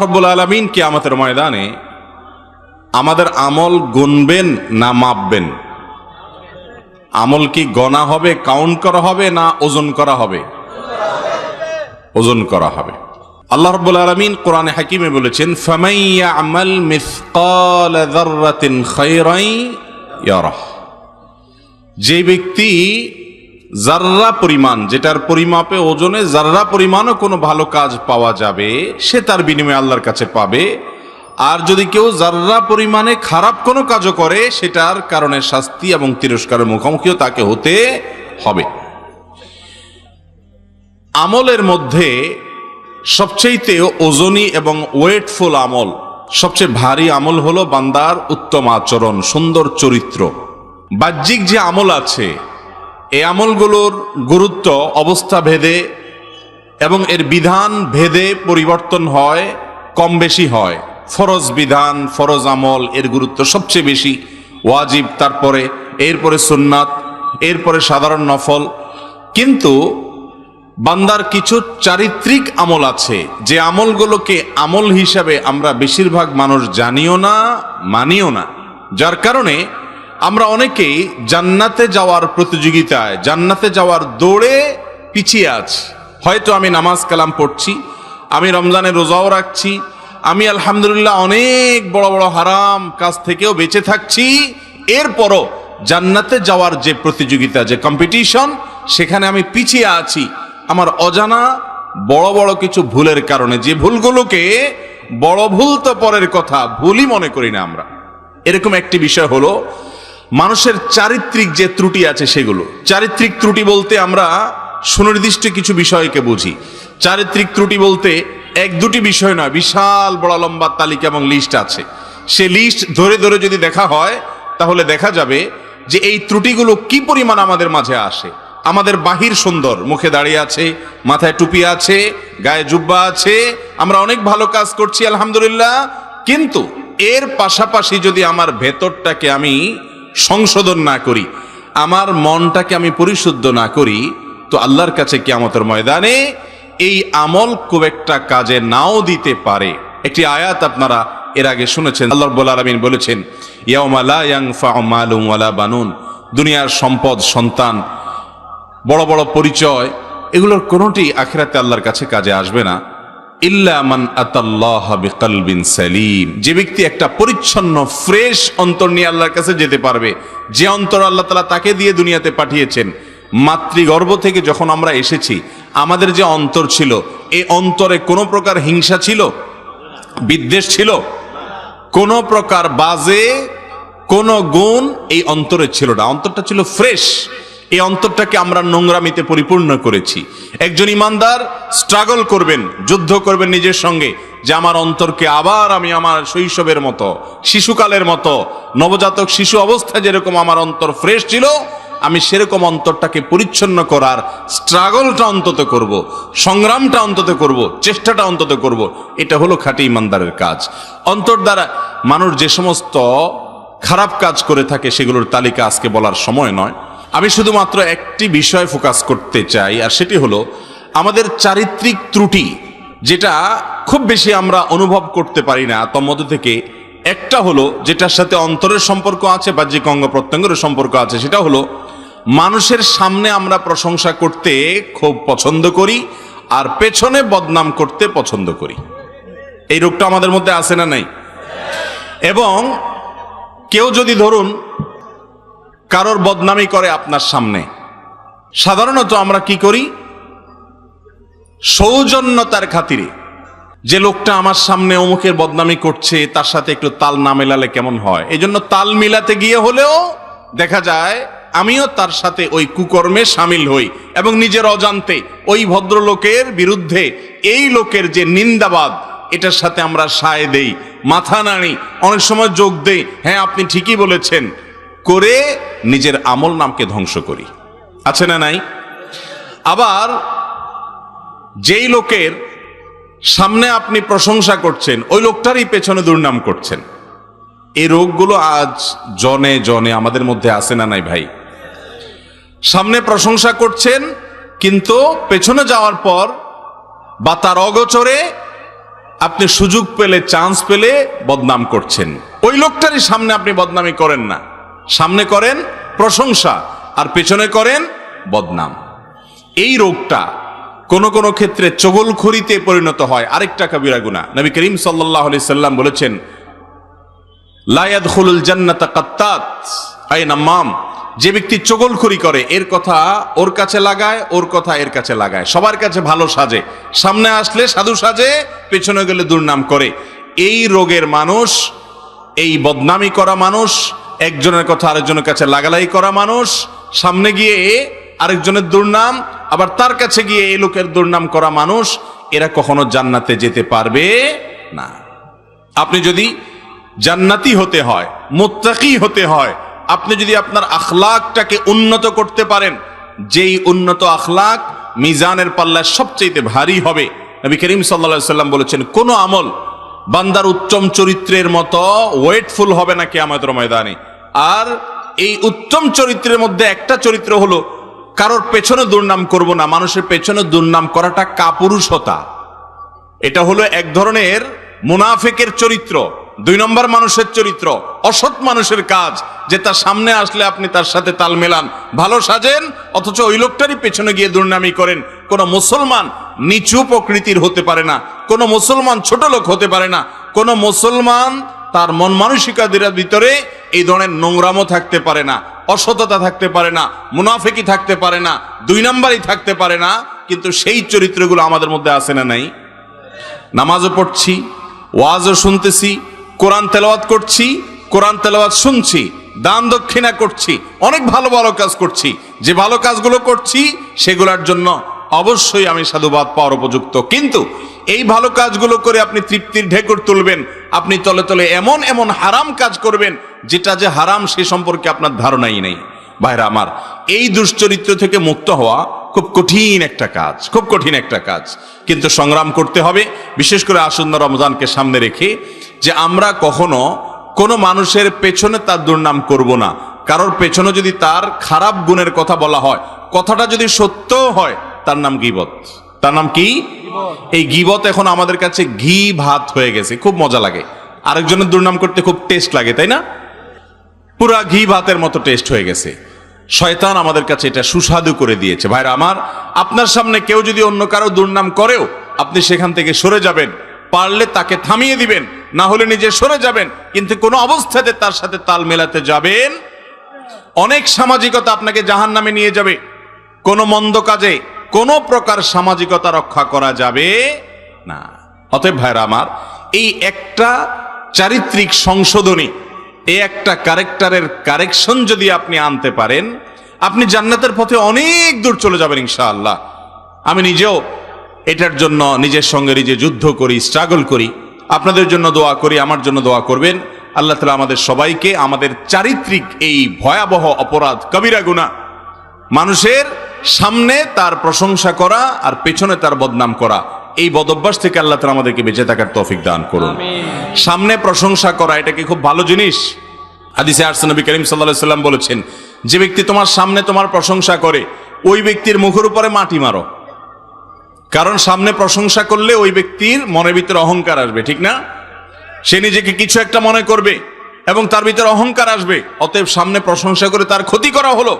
রাব্বুল আলামিন কিয়ামতের ময়দানে আমাদের আমল গুনবেন না মাপবেন? আমল কি গণা হবে, কাউন্ট করা হবে, না ওজন করা হবে? ওজন করা হবে। আল্লাহ রাব্বুল আলামিন কোরআনে হাকিমে বলেছেন, ফামান ইয়ামাল মিসকাল যাররাতিন খায়রান ইয়ারাহ। যে ব্যক্তি জাররা পরিমাণ, যেটার পরিমাপে ওজনে জাররা পরিমাণও কোনো ভালো কাজ পাওয়া যাবে, সে তার বিনিময়ে আল্লাহর কাছে পাবে। আর যদি কেউ জাররা পরিমাণে খারাপ কোনো কাজও করে, সেটার কারণে শাস্তি এবং তিরস্কারের মুখোমুখিও তাকে হতে হবে। আমলের মধ্যে সবচেয়ে ওজনী এবং ওয়েটফুল আমল, সবচেয়ে ভারী আমল হলো বান্দার উত্তম আচরণ, সুন্দর চরিত্র। বাহ্যিক যে আমল আছে, এই আমলগুলোর গুরুত্ব অবস্থা ভেদে এবং এর বিধান ভেদে পরিবর্তন হয়, কম বেশি হয়। ফরজ বিধান, ফরজ আমল এর গুরুত্ব সবচেয়ে বেশি, ওয়াজিব, তারপরে এরপরে সুন্নাত, এরপরে সাধারণ নফল। কিন্তু বান্দার কিছু চারিত্রিক আমল আছে, যে আমলগুলোকে আমল হিসাবে আমরা বেশিরভাগ মানুষ জানিও না, মানিও না, যার কারণে আমরা অনেকেই জান্নাতে যাওয়ার প্রতিযোগিতায়, জান্নাতে যাওয়ার দৌড়ে পিছিয়ে আছি। হয়তো আমি নামাজ কালাম পড়ছি, আমি রমজানের রোজাও রাখছি, আমি আলহামদুলিল্লাহ অনেক বড় বড় হারাম কাজ থেকেও বেঁচে থাকছি, এরপরও জান্নাতে যাওয়ার যে প্রতিযোগিতা, যে কম্পিটিশন, সেখানে আমি পিছিয়ে আছি আমার অজানা বড় বড় কিছু ভুলের কারণে। যে ভুলগুলোকে বড় ভুল তো পরের কথা, ভুলই মনে করি না আমরা। এরকম একটি বিষয় হলো মানুষের চারিত্রিক যে ত্রুটি আছে সেগুলো। চারিত্রিক ত্রুটি বলতে আমরা সুনির্দিষ্ট কিছু বিষয়কে বুঝি। চারিত্রিক ত্রুটি বলতে এক দুটি বিষয় নয়, বিশাল বড় লম্বা তালিকা এবং লিস্ট আছে। সে লিস্ট ধরে ধরে যদি দেখা হয়, তাহলে দেখা যাবে যে এই ত্রুটিগুলো কি পরিমাণ আমাদের মাঝে আসে। আমাদের বাহির সুন্দর, মুখে দাঁড়িয়ে আছে, মাথায় টুপি আছে, গায়ে জুব্বা আছে, আমরা অনেক ভালো কাজ করছি আলহামদুলিল্লাহ, কিন্তু এর পাশাপাশি যদি আমার ভেতরটাকে আমি সংশোধন না করি, আমার মনটাকে আমি পরিশুদ্ধ না করি, তো আল্লাহর কাছে কিয়ামতের ময়দানে এই আমল খুব একটা কাজে নাও দিতে পারে। একটি আয়াত আপনারা এর আগে শুনেছেন, আল্লাহ রাব্বুল আলামিন বলেছেন, ইয়াউমা লা ইয়ানফাউ মালুন ওয়ালা বানুন। দুনিয়ার সম্পদ, সন্তান, বড় বড় পরিচয়, এগুলোর কোনোটি আখিরাতে আল্লাহর কাছে কাজে আসবে না। ইল্লা মান আতাল্লাহ বিকলবিন সালিম। যে ব্যক্তি একটা পরিচ্ছন্ন ফ্রেশ অন্তর নিয়ে আল্লাহর কাছে যেতে পারবে, যে অন্তর আল্লাহ তাআলা তাকে দিয়ে দুনিয়াতে পাঠিয়েছেন। মাতৃগর্ভ থেকে যখন আমরা এসেছি, আমাদের যে অন্তর ছিল, এই অন্তরে কোনো প্রকার হিংসা ছিল, বিদ্বেষ ছিল, কোনো প্রকার বাজে কোনো গুণ এই অন্তরে ছিল না। অন্তরটা ছিল ফ্রেশ। এই অন্তরটাকে আমরা নোংরামিতে পরিপূর্ণ করেছি। একজন ইমানদার স্ট্রাগল করবেন, যুদ্ধ করবেন নিজের সঙ্গে, যে আমার অন্তরকে আবার আমি আমার শৈশবের মতো, শিশুকালের মতো, নবজাতক শিশু অবস্থায় যেরকম আমার অন্তর ফ্রেশ ছিল, আমি সেরকম অন্তরটাকে পরিচ্ছন্ন করার স্ট্রাগলটা অন্তত করব, সংগ্রামটা অন্তত করব, চেষ্টাটা অন্তত করব। এটা হলো খাঁটি ইমানদারের কাজ। অন্তর দ্বারা মানুষ যে সমস্ত খারাপ কাজ করে থাকে, সেগুলোর তালিকা আজকে বলার সময় নয়। আমি শুধুমাত্র একটি বিষয় ফোকাস করতে চাই, আর সেটি হলো আমাদের চারিত্রিক ত্রুটি, যেটা খুব বেশি আমরা অনুভব করতে পারি না। তার মধ্যে থেকে একটা হলো, যেটার সাথে অন্তরের সম্পর্ক আছে, বাহ্যিক অঙ্গ প্রত্যঙ্গের সম্পর্ক আছে, সেটা হলো মানুষের সামনে আমরা প্রশংসা করতে খুব পছন্দ করি, আর পেছনে বদনাম করতে পছন্দ করি। এই রোগটা আমাদের মধ্যে আছে না নাই? এবং কেউ যদি ধরুন কারোর বদনামি করে আপনার সামনে, সাধারণত আমরা কি করি? সৌজন্যতার খাতিরে, যে লোকটা আমার সামনে অমুকের বদনামি করছে, তার সাথে একটু তাল না মেলালে কেমন হয়, এই জন্য তাল মিলাতে গিয়ে হলেও দেখা যায় আমিও তার সাথে ওই কুকর্মে সামিল হই, এবং নিজের অজান্তে ওই ভদ্রলোকের বিরুদ্ধে এই লোকের যে নিন্দাবাদ, এটার সাথে আমরা সায় দেই, মাথা নাড়ি, অনেক সময় যোগ দেই, হ্যাঁ আপনি ঠিকই বলেছেন, করে নিজের আমল নামকে ধ্বংস করি। আছে না নাই? আবার যেই লোকের সামনে আপনি প্রশংসা করছেন, ওই লোকটারই পেছনে দুর্নাম করছেন। এই রোগগুলো আজ জনে জনে আমাদের মধ্যে আছে না নাই ভাই? সামনে প্রশংসা করছেন, কিন্তু পেছনে যাওয়ার পর বা তার অগোচরে আপনি সুযোগ পেলে, চান্স পেলে বদনাম করছেন। ওই লোকটারই সামনে আপনি বদনামি করেন না, সামনে করেন প্রশংসা আর পেছনে করেন বদনাম। এই রোগটা কোন কোন ক্ষেত্রে চগলখড়িতে পরিণত হয়, আরেকটা কবিরা গুনাহ। নবী করিম সাল্লাল্লাহু আলাইহি সাল্লাম বলেছেন, লা ইয়াদখুলুল জান্নাতা কাত্তাত আই নামাম। যে ব্যক্তি চগলখড়ি করে, এর কথা ওর কাছে লাগায়, ওর কথা এর কাছে লাগায়, সবার কাছে ভালো সাজে, সামনে আসলে সাধু সাজে, পেছনে গেলে দুর্নাম করে, এই রোগের মানুষ, এই বদনামি করা মানুষ, একজনের কথা আরেকজনের কাছে লাগালাই করা মানুষ, সামনে গিয়ে আরেকজনের দুর্নাম, আবার তার কাছে গিয়ে এই লোকের দুর্নাম করা মানুষ, এরা কখনো জান্নাতে যেতে পারবে না। আপনি যদি জান্নাতি হতে হয়, মুত্তাকি হতে হয়, আপনি যদি আপনার আখলাকটাকে উন্নত করতে পারেন, যেই উন্নত আখলাক মিজানের পাল্লায় সবচেয়ে ভারী হবে। নবী করিম সাল্লাল্লাহু আলাইহি সাল্লাম বলেছেন, কোন আমল বান্দার উত্তম চরিত্রের মতো ওয়েটফুল হবে না কিয়ামতের ময়দানে। আর এই উত্তম চরিত্রের মধ্যে একটা চরিত্র হলো, কারোর পেছনে দুর্নাম করব না। মানুষের পেছনে দুর্নাম করাটা কাপুরুষতা, এটা হলো এক ধরনের মুনাফিকের চরিত্র, 2 নম্বর মানুষের চরিত্র, অসৎ মানুষের কাজ, যে তার সামনে আসলে আপনি তার সাথে তাল মেলান, ভালো সাজেন, অথচ ওই লোকটারই পেছনে গিয়ে দুর্নামি করেন। কোন মুসলমান নিচু প্রকৃতির হতে পারে না, কোন মুসলমান ছোট লোক হতে পারে না, কোন মুসলমান তার মন মানসিকতার ভিতরে এই ধরনের নোংরামো থাকতে পারে না, অসততা থাকতে পারে না, মুনাফিকি থাকতে পারে না, 2 নম্বরই থাকতে পারে না। কিন্তু সেই চরিত্রগুলো আমাদের মধ্যে আছে না নাই? নামাজও পড়ছি, ওয়াজও শুনতেছি, কোরআন তেলাওয়াত করছি, কোরআন তেলাওয়াত শুনছি, দান দক্ষিণা করছি, অনেক ভালো ভালো কাজ করছি। যে ভালো কাজগুলো করছি সেগুলোর জন্য অবশ্যই আমি সাধুবাদ পাওয়ার উপযুক্ত। কিন্তু এই ভালো কাজগুলো করে আপনি তৃপ্তির ঢেকুর তুলবেন, আপনি তলে তলে এমন এমন হারাম কাজ করবেন, যেটা যে হারাম সে সম্পর্কে আপনার ধারণাই নেই। ভাইরা আমার, এই দুশ্চরিত্র থেকে মুক্ত হওয়া খুব কঠিন একটা কাজ, খুব কঠিন একটা কাজ, কিন্তু সংগ্রাম করতে হবে। বিশেষ করে আসন্ন রমজানকে সামনে রেখে, যে আমরা কখনো কোনো মানুষের পেছনে তার দুর্নাম করব না। কারোর পেছনে যদি তার খারাপ গুণের কথা বলা হয়, কথাটা যদি সত্য হয়, তার নাম গীবত। তার নাম কি? এই গীবত এখন আমাদের কাছে ঘি ভাত হয়ে গেছে, খুব মজা লাগে। আরেকজনের দুর্নাম করতে খুব টেস্ট লাগে, তাই না? পুরা ঘি ভাতের মতো টেস্ট হয়ে গেছে। শয়তান আমাদের কাছে এটা সুস্বাদু করে দিয়েছে। ভাইরা আমার, আপনার সামনে কেউ যদি অন্য কারো দুর্নাম করেও, আপনি সেখান থেকে সরে যাবেন, পারলে তাকে থামিয়ে দিবেন, না হলে নিজে সরে যাবেন, কিন্তু কোনো অবস্থাতে তার সাথে তাল মেলাতে যাবেন। অনেক সামাজিকতা আপনাকে জাহান্নামে নিয়ে যাবে। কোনো মন্দ কাজে কোনো প্রকার সামাজিকতা রক্ষা করা যাবে না। অতএব ভাইরা আমার, এই একটা চারিত্রিক সংশোধনী, এই একটা ক্যারেক্টারের কারেকশন যদি আপনি আনতে পারেন, আপনি জান্নাতের পথে অনেক দূর চলে যাবেন ইনশাআল্লাহ। আমি নিজেও এটার জন্য নিজের সঙ্গে নিজে যুদ্ধ করি, স্ট্রাগল করি। আপনাদের জন্য দোয়া করি, আমার জন্য দোয়া করবেন। আল্লাহ তাআলা আমাদের সবাইকে আমাদের চারিত্রিক এই ভয়াবহ অপরাধ, কবিরা গুনাহ, মানুষের সামনে তার প্রশংসা করা আর পেছনে তার বদনাম করা, এই বদঅভ্যাস থেকে আল্লাহ তাআলা আমাদেরকে বেঁচে থাকার তৌফিক দান করুন। সামনে প্রশংসা করা এটা কি খুব ভালো জিনিস? হাদিসে আসছে, নবী করিম সাল্লাল্লাহু আলাইহি সাল্লাম বলেছেন, যে ব্যক্তি তোমার সামনে তোমার প্রশংসা করে, ওই ব্যক্তির মুখের উপরে মাটি মারো। কারণ সামনে প্রশংসা করলে ওই ব্যক্তির মনের ভিতরে অহংকার আসবে, ঠিক না? সে নিজেকে কিছু একটা মনে করবে এবং তার ভিতরে অহংকার আসবে। অতএব সামনে প্রশংসা করে তার ক্ষতি করা হলো।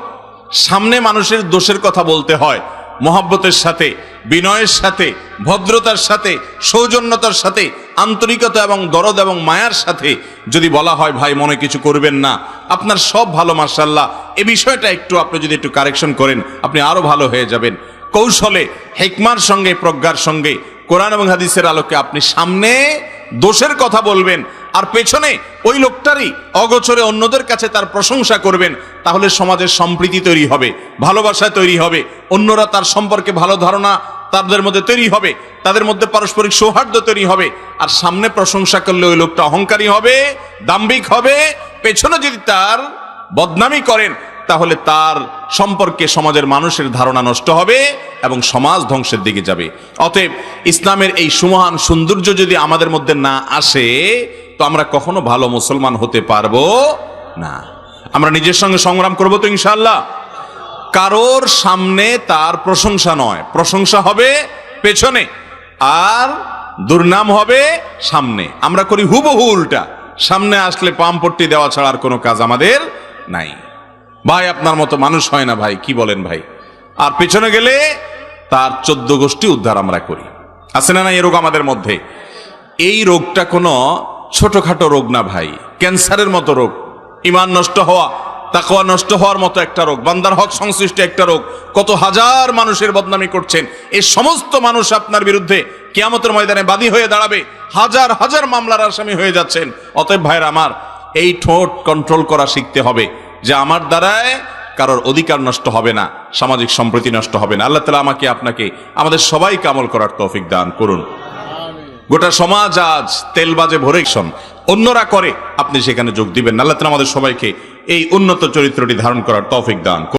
সামনে মানুষের দোষের কথা বলতে হয় মহব্বতের সাথে, বিনয়ের সাথে, ভদ্রতার সাথে, সৌজন্যতার সাথে, আন্তরিকতা এবং দরদ এবং মায়ার সাথে যদি বলা হয়, ভাই মনে কিছু করবেন না, আপনার সব ভালো, মাশাআল্লাহ, এই বিষয়টা একটু আপনি যদি একটু কারেকশন করেন, আপনি আরো ভালো হয়ে যাবেন। কৌশলে, হিকমার সঙ্গে, প্রজ্ঞার সঙ্গে, কোরআন এবং হাদিসের আলোকে আপনি সামনে দোষের কথা বলবেন আর পেছনে ওই লোকটারই অগোচরে অন্যদের কাছে তার প্রশংসা করবেন। তাহলে সমাজের সম্প্রীতি তৈরি হবে, ভালোবাসা তৈরি হবে, অন্যরা তার সম্পর্কে ভালো ধারণা তাদের মধ্যে তৈরি হবে, তাদের মধ্যে পারস্পরিক সৌহার্দ্য তৈরি হবে। আর সামনে প্রশংসা করলে ওই লোকটা অহংকারী হবে, দাম্ভিক হবে। পেছনে যদি তার বদনামি করেন, তাহলে তার সম্পর্কে সমাজের মানুষের ধারণা নষ্ট হবে এবং সমাজ ধ্বংসের দিকে যাবে। অতএব ইসলামের এই সুমহান সৌন্দর্য যদি আমাদের মধ্যে না আসে, তো আমরা কখনো ভালো মুসলমান হতে পারবো না। আমরা নিজের সঙ্গে সংগ্রাম করবো তো ইনশাআল্লাহ। কারোর সামনে তার প্রশংসা নয়, প্রশংসা হবে পেছনে। আর দুর্নাম হবে সামনে। আমরা করি হুবহু উল্টা, সামনে আসলে পামপট্টি দেওয়া ছাড়া আর কোনো কাজ আমাদের নাই। ভাই আপনার মতো মানুষ হয় না ভাই, কি বলেন ভাই? আর পেছনে গেলে তার 14 গোষ্ঠী উদ্ধার আমরা করি। আছে না না এই রোগ আমাদের মধ্যে? এই রোগটা কোনো ছোটখাটো রোগ না ভাই, ক্যান্সারের মতো রোগ, ঈমান নষ্ট হওয়া, তাকওয়া নষ্ট হওয়ার মতো একটা রোগ, বান্দার হক সংশ্লিষ্ট একটা রোগ। কত হাজার মানুষের বদনামি করছেন, এই সমস্ত মানুষ আপনার বিরুদ্ধে কিয়ামতের ময়দানে বাদী হয়ে দাঁড়াবে, হাজার হাজার মামলার আসামি হয়ে যাচ্ছেন। অতএব ভাইরা আমার, এই ঠোঁট কন্ট্রোল করা শিখতে হবে, যে আমার দ্বারায় কারোর অধিকার নষ্ট হবে না, সামাজিক সম্প্রীতি নষ্ট হবে না। আল্লাহ তাআলা আমাকে আপনাকে আমাদের সবাইকে আমল করার তৌফিক দান করুন। গোটা সমাজ আজ তেলবাজে ভরে অন্যরা করে, আপনি সেখানে যোগ দিবেন না। আল্লাহ তাআলা আমাদের সবাইকে এই উন্নত চরিত্রটি ধারণ করার তৌফিক দান করুন।